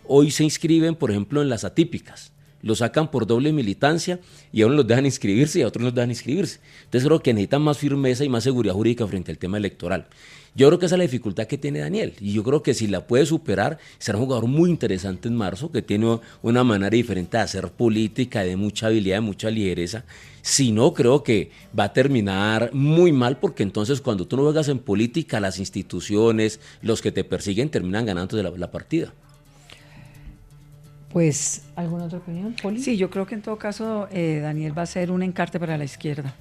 hoy se inscriben, por ejemplo, en las atípicas. Lo sacan por doble militancia y a unos los dejan inscribirse y a otros los dejan inscribirse. Entonces creo que necesitan más firmeza y más seguridad jurídica frente al tema electoral. Yo creo que esa es la dificultad que tiene Daniel y yo creo que si la puede superar será un jugador muy interesante en marzo, que tiene una manera diferente de hacer política, de mucha habilidad, de mucha ligereza. Si no, creo que va a terminar muy mal, porque entonces cuando tú no juegas en política, las instituciones, los que te persiguen terminan ganando de la partida. Pues, ¿alguna otra opinión, Poli? Sí, yo creo que en todo caso Daniel va a ser un encarte para la izquierda.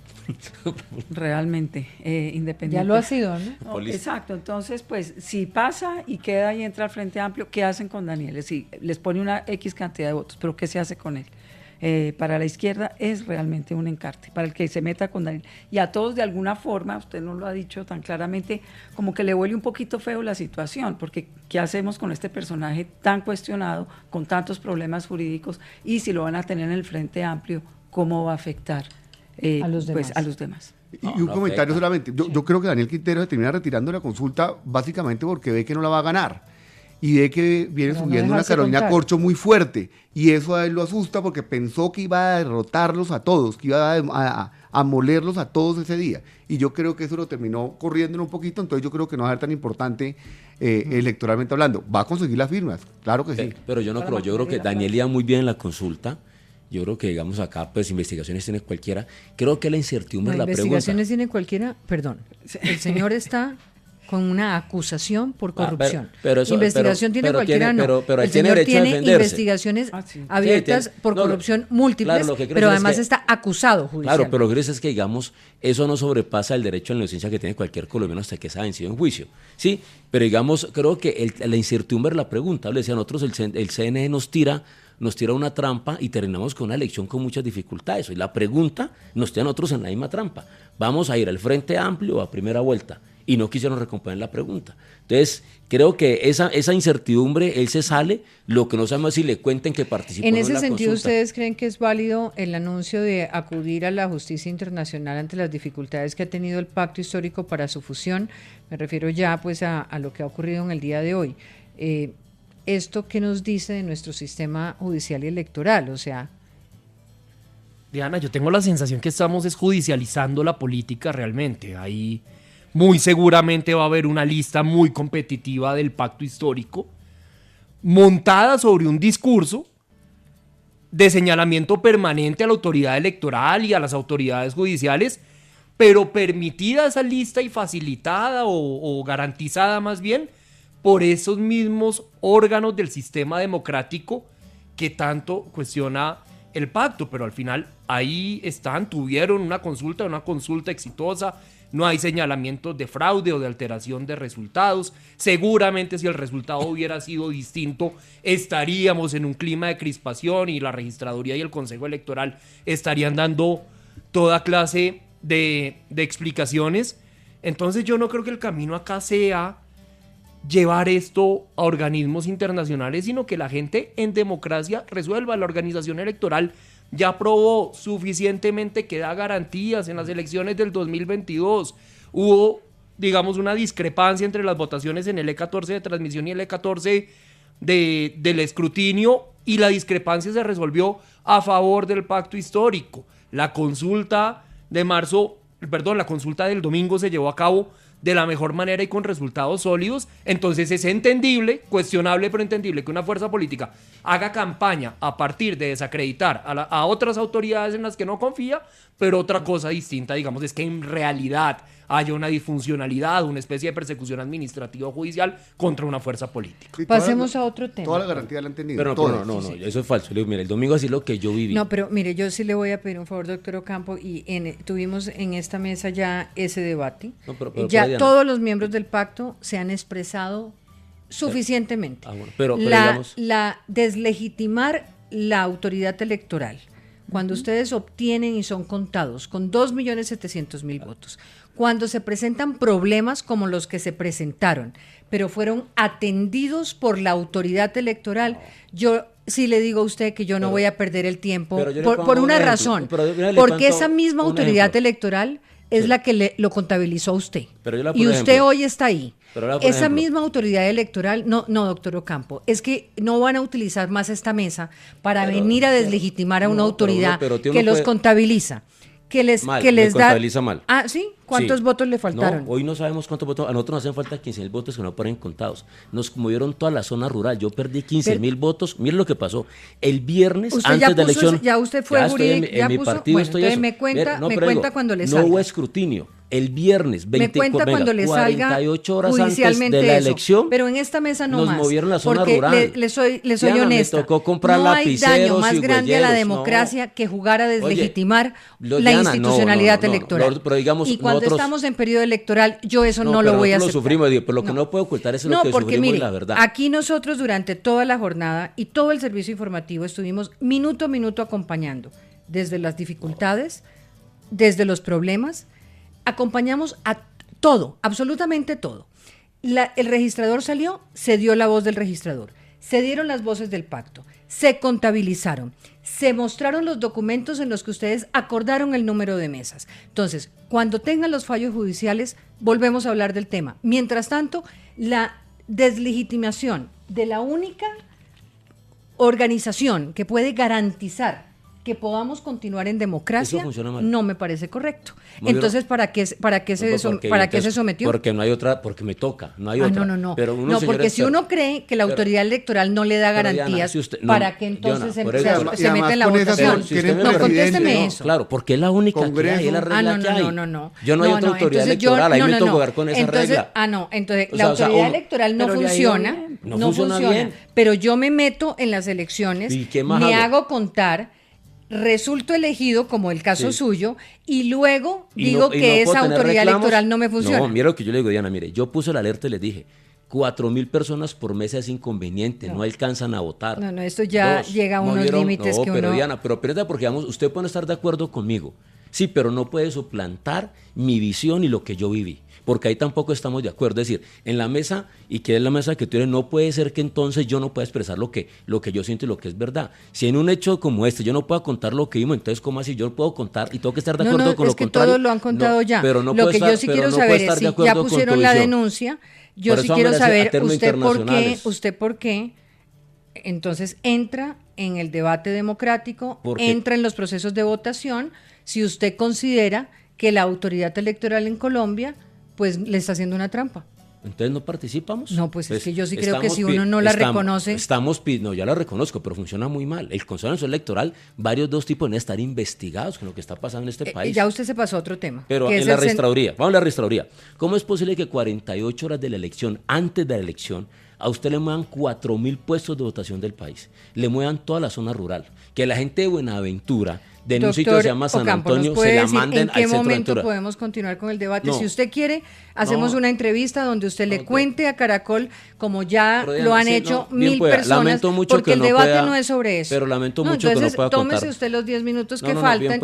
Realmente, independiente. Ya lo ha sido, ¿no? Exacto, entonces pues si pasa y queda y entra al Frente Amplio, ¿qué hacen con Daniel? Es decir, les pone una X cantidad de votos, pero ¿qué se hace con él? Para la izquierda es realmente un encarte, para el que se meta con Daniel. Y a todos de alguna forma, usted no lo ha dicho tan claramente, como que le huele un poquito feo la situación, porque ¿qué hacemos con este personaje tan cuestionado, con tantos problemas jurídicos? Y si lo van a tener en el Frente Amplio, ¿cómo va a afectar a los demás? Pues, a los demás. Y un comentario solamente, yo creo que Daniel Quintero se termina retirando la consulta básicamente porque ve que no la va a ganar. Y ve que viene subiendo una Carolina Corcho muy fuerte, y eso a él lo asusta porque pensó que iba a derrotarlos a todos, que iba a molerlos a todos ese día, y yo creo que eso lo terminó corriendo un poquito. Entonces yo creo que no va a ser tan importante electoralmente hablando. Va a conseguir las firmas, claro que sí. Pero yo no creo, yo creo que Daniel iba muy bien en la consulta. Yo creo que, digamos, acá, pues, investigaciones tiene cualquiera. Creo que la incertidumbre es la pregunta. Investigaciones tiene cualquiera, perdón, el señor está... con una acusación por corrupción. Pero eso, investigación tiene cualquiera, pero el tiene señor derecho a tiene defenderse. investigaciones abiertas por corrupción múltiples, claro, pero además está acusado judicialmente. Claro, pero lo que es que, digamos, eso no sobrepasa el derecho a la inocencia que tiene cualquier colombiano hasta que sea vencido en juicio. Sí, pero digamos, creo que la incertidumbre es la pregunta. Le decía a nosotros, el CNE nos tira una trampa y terminamos con una elección con muchas dificultades. Y la pregunta nos tiene a nosotros en la misma trampa. ¿Vamos a ir al Frente Amplio o a primera vuelta? Y no quisieron recomponer la pregunta. Entonces, creo que esa incertidumbre, él se sale, lo que no sabemos es si le cuenten que participó en en ese la sentido, consulta. ¿ustedes creen que es válido el anuncio de acudir a la justicia internacional ante las dificultades que ha tenido el pacto histórico para su fusión? Me refiero ya pues a lo que ha ocurrido en el día de hoy. ¿Esto qué nos dice de nuestro sistema judicial y electoral? O sea, Diana, yo tengo la sensación que estamos judicializando la política realmente. Ahí muy seguramente va a haber una lista muy competitiva del pacto histórico, montada sobre un discurso de señalamiento permanente a la autoridad electoral y a las autoridades judiciales, pero permitida esa lista y facilitada o garantizada más bien por esos mismos órganos del sistema democrático que tanto cuestiona el pacto, pero al final ahí están, tuvieron una consulta exitosa, no hay señalamientos de fraude o de alteración de resultados. Seguramente si el resultado hubiera sido distinto, estaríamos en un clima de crispación y la registraduría y el Consejo Electoral estarían dando toda clase de explicaciones. Entonces yo no creo que el camino acá sea llevar esto a organismos internacionales, sino que la gente en democracia resuelva. La organización electoral ya probó suficientemente que da garantías en las elecciones del 2022. Hubo, digamos, una discrepancia entre las votaciones en el E14 de transmisión y el E14 del escrutinio, y la discrepancia se resolvió a favor del pacto histórico. La consulta la consulta del domingo se llevó a cabo de la mejor manera y con resultados sólidos. Entonces es entendible, cuestionable pero entendible, que una fuerza política haga campaña a partir de desacreditar a otras autoridades en las que no confía, pero otra cosa distinta, digamos, es que en realidad haya una disfuncionalidad, una especie de persecución administrativa o judicial contra una fuerza política. Sí, pasemos a otro tema. Toda la garantía la han tenido. Pero no, eso es falso. Mira, el domingo así lo que yo viví. No, pero mire, yo sí le voy a pedir un favor, doctor Ocampo, y tuvimos en esta mesa ya ese debate. No, pero ya todos los miembros del pacto se han expresado suficientemente. Bueno, pero digamos, deslegitimar la autoridad electoral, cuando ustedes obtienen y son contados con 2.700.000 votos, cuando se presentan problemas como los que se presentaron, pero fueron atendidos por la autoridad electoral, yo sí le digo a usted que yo no voy a perder el tiempo por una razón, porque esa misma autoridad electoral es la que lo contabilizó a usted, y usted hoy está ahí. Esa misma autoridad electoral, no, doctor Ocampo, es que no van a utilizar más esta mesa para venir a deslegitimar a una autoridad que los contabiliza, que les contabiliza mal. Ah, ¿sí? ¿Cuántos votos le faltaron? No, hoy no sabemos cuántos votos. A nosotros nos hacen falta 15.000 votos que no ponen contados. Nos movieron toda la zona rural. Yo perdí 15.000 votos. Mire lo que pasó. El viernes, antes de la elección. Ya usted fue en mi partido. Bueno, entonces me cuenta cuando le salga. No hubo escrutinio. El viernes, 48 horas antes de la elección, pero en esta mesa no nos más, movieron la zona rural. Le soy Diana, honesta. Me tocó comprar no hay daño más grande a la democracia que jugar a deslegitimar la institucionalidad electoral. Pero digamos, y cuando estamos en periodo electoral, yo eso no lo voy a aceptar. Lo sufrimos, pero lo que no puedo ocultar es lo que sufrimos, mire, la verdad. Aquí nosotros durante toda la jornada y todo el servicio informativo estuvimos minuto a minuto acompañando, desde las dificultades, desde los problemas. Acompañamos a todo, absolutamente todo. El registrador salió, se dio la voz del registrador, se dieron las voces del pacto, se contabilizaron, se mostraron los documentos en los que ustedes acordaron el número de mesas. Entonces, cuando tengan los fallos judiciales, volvemos a hablar del tema. Mientras tanto, la deslegitimación de la única organización que puede garantizar que podamos continuar en democracia no me parece correcto. No, entonces, ¿para qué se sometió? Porque no hay otra, porque me toca, no hay otra. No. Pero porque si uno cree que la autoridad electoral no le da garantías, Diana, ¿para qué entonces Diana, se mete en la votación? No, contésteme eso. Claro, porque es la única que hay, es la regla que hay. Yo no hay otra autoridad electoral, ahí me toca jugar con esa regla. Entonces la autoridad electoral no funciona, bien. Pero yo me meto en las elecciones, me hago contar, resulto elegido, como el caso suyo, y luego digo que esa autoridad electoral no me funciona. No, mira lo que yo le digo, Diana, mire, yo puse la alerta y les dije, 4.000 personas por mes es inconveniente, no alcanzan a votar. No, esto ya llega a unos límites que pero uno... Diana, pero espérate, porque digamos, usted puede estar de acuerdo conmigo, sí, pero no puede suplantar mi visión y lo que yo viví, porque ahí tampoco estamos de acuerdo. Es decir, en la mesa, y que es la mesa que tú eres, no puede ser que entonces yo no pueda expresar lo que yo siento y lo que es verdad. Si en un hecho como este yo no puedo contar lo que vimos, entonces ¿cómo así yo puedo contar y tengo que estar de acuerdo con lo contrario? No, es que todos lo han contado ya. Pero no lo que yo sí quiero saber es si ya pusieron la denuncia. Yo sí quiero saber usted por qué entonces entra en el debate democrático, entra en los procesos de votación, si usted considera que la autoridad electoral en Colombia pues le está haciendo una trampa. Entonces no participamos. No, pues es que yo sí creo que si uno no la reconoce. No, ya la reconozco, pero funciona muy mal. El Consejo Nacional Electoral, varios tipos deben estar investigados con lo que está pasando en este país. Ya usted se pasó a otro tema. Pero en la registraduría, vamos a la registraduría. ¿Cómo es posible que 48 horas de la elección, antes de la elección, a usted le muevan 4.000 puestos de votación del país? Le muevan toda la zona rural. Que la gente de Buenaventura, de un sitio que se llama San Antonio, se la manden al centro de Aventura. ¿En qué momento podemos continuar con el debate? Si usted quiere, hacemos una entrevista donde usted le cuente a Caracol, como ya lo han hecho 1.000 personas, porque el debate no es sobre eso. Pero lamento mucho que no pueda contar. Tómese usted los 10 minutos que faltan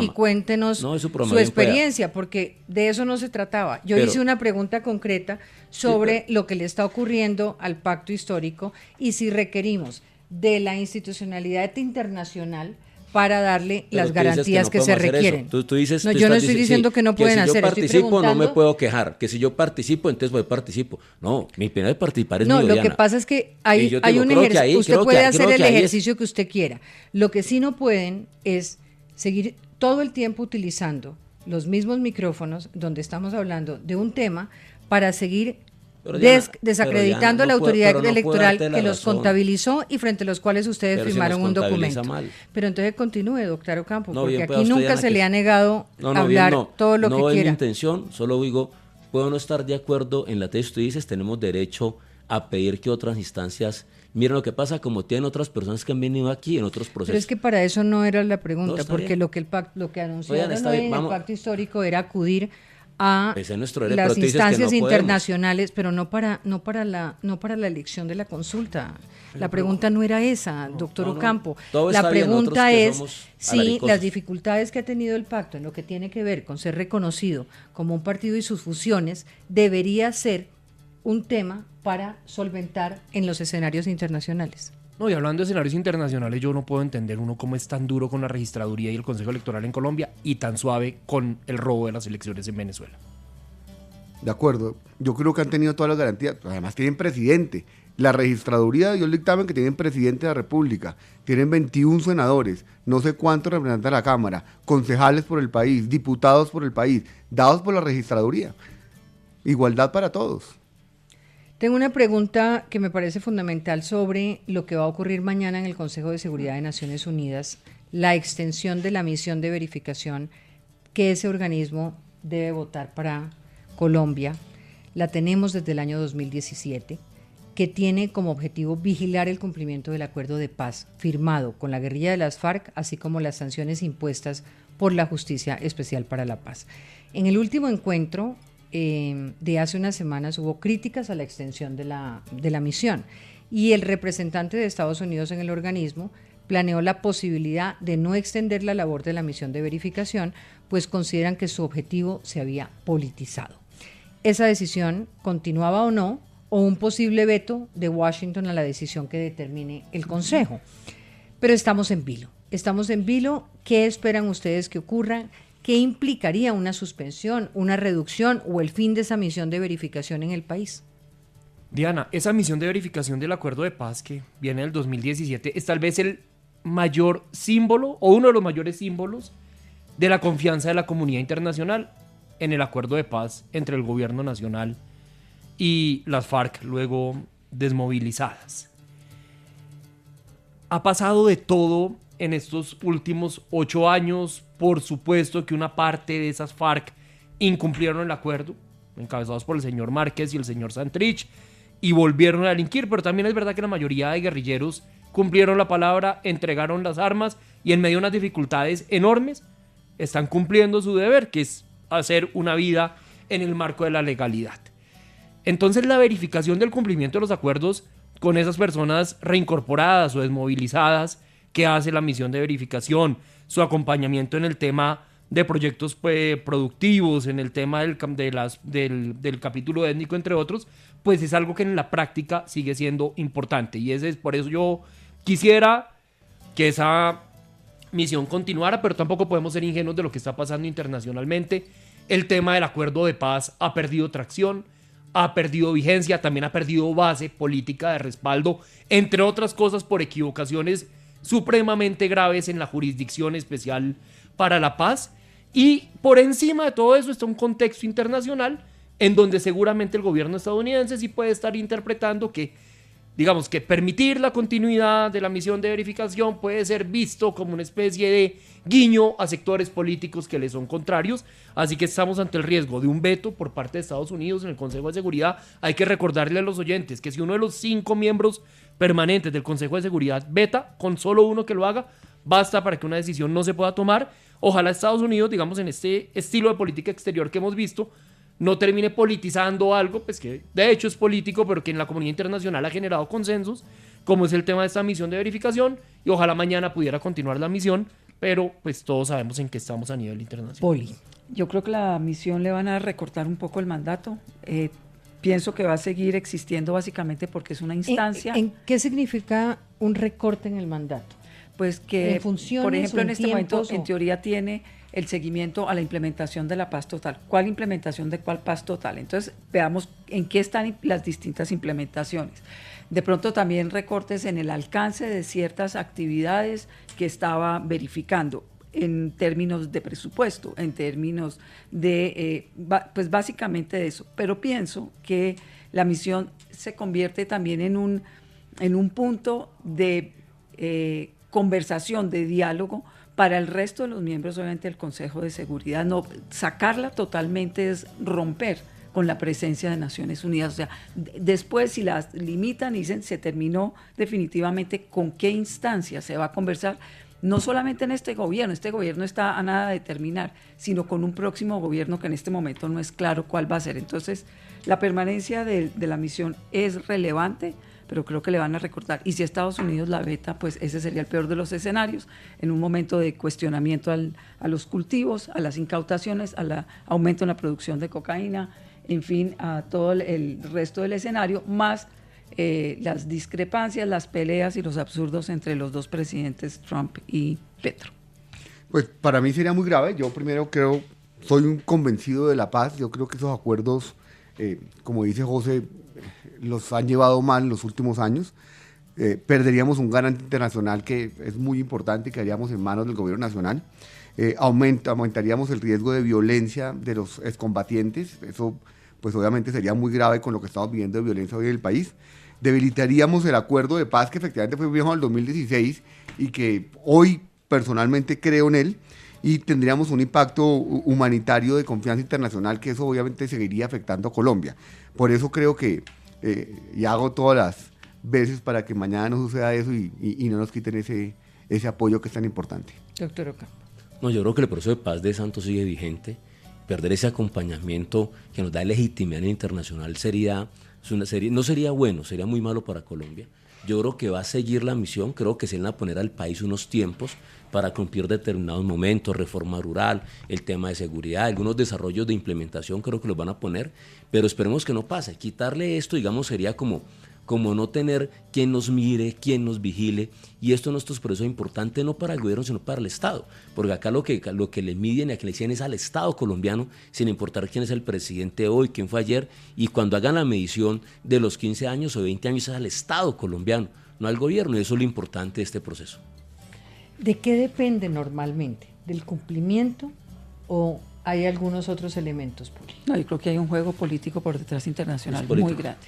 y cuéntenos su experiencia, porque de eso no se trataba. Yo hice una pregunta concreta sobre lo que le está ocurriendo al pacto histórico y si requerimos de la institucionalidad internacional para darle las garantías que se requieren. Tú dices, yo no estoy diciendo que no pueden hacer. Si yo participo no me puedo quejar, que si yo participo entonces voy participo. No, mi pena de participar es no, lo que pasa es que hay un ejercicio, usted puede hacer el ejercicio que usted quiera. Lo que sí no pueden es seguir todo el tiempo utilizando los mismos micrófonos donde estamos hablando de un tema para seguir desacreditando a la autoridad electoral que los contabilizó y frente a los cuales ustedes firmaron un documento. Pero entonces continúe, doctor Ocampo, porque aquí nunca se le ha negado hablar todo lo que quiera. No es mi intención, solo digo, puedo no estar de acuerdo en la tesis. Tú dices, tenemos derecho a pedir que otras instancias miren lo que pasa, como tienen otras personas que han venido aquí en otros procesos. Pero es que para eso no era la pregunta, porque lo que anunciaron en el pacto histórico era acudir a las instancias internacionales, pero no para la elección de la consulta. La pregunta no era esa, doctor Ocampo. La pregunta es si las dificultades que ha tenido el pacto en lo que tiene que ver con ser reconocido como un partido y sus fusiones debería ser un tema para solventar en los escenarios internacionales. No, y hablando de escenarios internacionales, yo no puedo entender uno cómo es tan duro con la registraduría y el Consejo Electoral en Colombia y tan suave con el robo de las elecciones en Venezuela. De acuerdo, yo creo que han tenido todas las garantías, además tienen presidente. La registraduría dio el dictamen que tienen presidente de la República, tienen 21 senadores, no sé cuántos representantes de la Cámara, concejales por el país, diputados por el país, dados por la registraduría. Igualdad para todos. Tengo una pregunta que me parece fundamental sobre lo que va a ocurrir mañana en el Consejo de Seguridad de Naciones Unidas, la extensión de la misión de verificación que ese organismo debe votar para Colombia. La tenemos desde el año 2017, que tiene como objetivo vigilar el cumplimiento del acuerdo de paz firmado con la guerrilla de las FARC, así como las sanciones impuestas por la Justicia Especial para la Paz. En el último encuentro de hace unas semanas hubo críticas a la extensión de la misión y el representante de Estados Unidos en el organismo planeó la posibilidad de no extender la labor de la misión de verificación, pues consideran que su objetivo se había politizado. Esa decisión continuaba o no, o un posible veto de Washington a la decisión que determine el Consejo. Pero estamos en vilo. ¿Qué esperan ustedes que ocurra? ¿Qué implicaría una suspensión, una reducción o el fin de esa misión de verificación en el país? Diana, esa misión de verificación del acuerdo de paz que viene del 2017 es tal vez el mayor símbolo o uno de los mayores símbolos de la confianza de la comunidad internacional en el acuerdo de paz entre el gobierno nacional y las FARC, luego desmovilizadas. Ha pasado de todo en estos últimos 8 años. Por supuesto que una parte de esas FARC incumplieron el acuerdo, encabezados por el señor Márquez y el señor Santrich, y volvieron a delinquir, pero también es verdad que la mayoría de guerrilleros cumplieron la palabra, entregaron las armas y en medio de unas dificultades enormes están cumpliendo su deber, que es hacer una vida en el marco de la legalidad. Entonces la verificación del cumplimiento de los acuerdos con esas personas reincorporadas o desmovilizadas que hace la misión de verificación, su acompañamiento en el tema de proyectos productivos, en el tema del capítulo étnico, entre otros, pues es algo que en la práctica sigue siendo importante. Y por eso yo quisiera que esa misión continuara, pero tampoco podemos ser ingenuos de lo que está pasando internacionalmente. El tema del acuerdo de paz ha perdido tracción, ha perdido vigencia, también ha perdido base política de respaldo, entre otras cosas por equivocaciones supremamente graves en la Jurisdicción Especial para la Paz. Y por encima de todo eso está un contexto internacional en donde seguramente el gobierno estadounidense sí puede estar interpretando que, digamos, que permitir la continuidad de la misión de verificación puede ser visto como una especie de guiño a sectores políticos que le son contrarios. Así que estamos ante el riesgo de un veto por parte de Estados Unidos en el Consejo de Seguridad. Hay que recordarle a los oyentes que si uno de los 5 miembros permanentes del Consejo de Seguridad veta, con solo uno que lo haga, basta para que una decisión no se pueda tomar. Ojalá Estados Unidos, digamos, en este estilo de política exterior que hemos visto, no termine politizando algo, pues que de hecho es político, pero que en la comunidad internacional ha generado consensos, como es el tema de esta misión de verificación, y ojalá mañana pudiera continuar la misión, pero pues todos sabemos en qué estamos a nivel internacional. Poli, yo creo que la misión le van a recortar un poco el mandato. Pienso que va a seguir existiendo básicamente porque es una instancia. ¿En qué significa un recorte en el mandato? Pues que, por ejemplo, en este momento, en o... teoría tiene el seguimiento a la implementación de la paz total. ¿Cuál implementación de cuál paz total? Entonces, veamos en qué están las distintas implementaciones. De pronto también recortes en el alcance de ciertas actividades que estaba verificando en términos de presupuesto, en términos de, pues básicamente de eso. Pero pienso que la misión se convierte también en un punto de conversación, de diálogo para el resto de los miembros, obviamente, del Consejo de Seguridad. No, sacarla totalmente es romper con la presencia de Naciones Unidas. O sea, después si las limitan y dicen se terminó definitivamente, ¿con qué instancia se va a conversar? No solamente en este gobierno está a nada de terminar, sino con un próximo gobierno que en este momento no es claro cuál va a ser. Entonces, la permanencia de la misión es relevante, pero creo que le van a recortar. Y si Estados Unidos la veta, pues ese sería el peor de los escenarios, en un momento de cuestionamiento a los cultivos, a las incautaciones, al aumento en la producción de cocaína, en fin, a todo el resto del escenario, más las discrepancias, las peleas y los absurdos entre los dos presidentes, Trump y Petro. Pues para mí sería muy grave. Yo primero soy un convencido de la paz. Yo creo que esos acuerdos, como dice José, los han llevado mal en los últimos años. Perderíamos un garante internacional que es muy importante y quedaríamos en manos del gobierno nacional. Aumentaríamos el riesgo de violencia de los excombatientes. Eso pues obviamente sería muy grave con lo que estamos viviendo de violencia hoy en el país. Debilitaríamos el acuerdo de paz que efectivamente fue viejo en el 2016 y que hoy personalmente creo en él, y tendríamos un impacto humanitario de confianza internacional que eso obviamente seguiría afectando a Colombia. Por eso creo que, y hago todas las veces para que mañana no suceda eso y no nos quiten ese apoyo que es tan importante. Doctor Ocampo. No, yo creo que el proceso de paz de Santos sigue vigente. Perder ese acompañamiento que nos da legitimidad internacional no sería bueno, sería muy malo para Colombia. Yo creo que va a seguir la misión, creo que se van a poner al país unos tiempos para cumplir determinados momentos, reforma rural, el tema de seguridad, algunos desarrollos de implementación creo que los van a poner, pero esperemos que no pase. Quitarle esto, digamos, sería como no tener quien nos mire, quien nos vigile, y esto en nuestros procesos es importante no para el gobierno, sino para el Estado, porque acá lo que le miden y a que le decían es al Estado colombiano, sin importar quién es el presidente hoy, quién fue ayer, y cuando hagan la medición de los 15 años o 20 años es al Estado colombiano, no al gobierno, y eso es lo importante de este proceso. ¿De qué depende normalmente? ¿Del cumplimiento o hay algunos otros elementos, Puri? No, yo creo que hay un juego político por detrás internacional muy grande.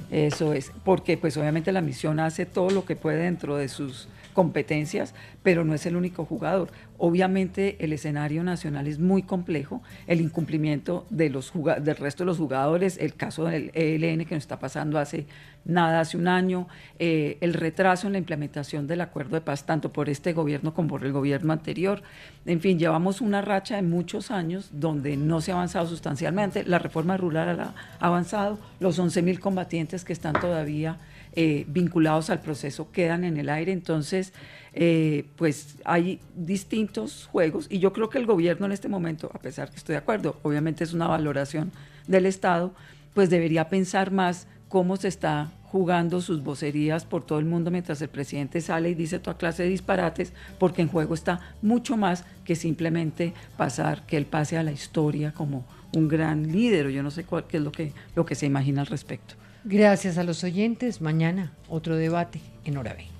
Eso es, porque pues obviamente la misión hace todo lo que puede dentro de sus competencias, pero no es el único jugador. Obviamente el escenario nacional es muy complejo, el incumplimiento del resto de los jugadores, el caso del ELN que nos está pasando hace un año, el retraso en la implementación del acuerdo de paz, tanto por este gobierno como por el gobierno anterior. En fin, llevamos una racha de muchos años donde no se ha avanzado sustancialmente, la reforma rural ha avanzado, los 11.000 combatientes que están todavía vinculados al proceso quedan en el aire, entonces pues hay distintos juegos y yo creo que el gobierno en este momento, a pesar que estoy de acuerdo, obviamente es una valoración del Estado, pues debería pensar más cómo se está jugando sus vocerías por todo el mundo mientras el presidente sale y dice toda clase de disparates, porque en juego está mucho más que simplemente que él pase a la historia como un gran líder, o yo no sé qué es lo que se imagina al respecto. Gracias a los oyentes. Mañana otro debate en Hora 20.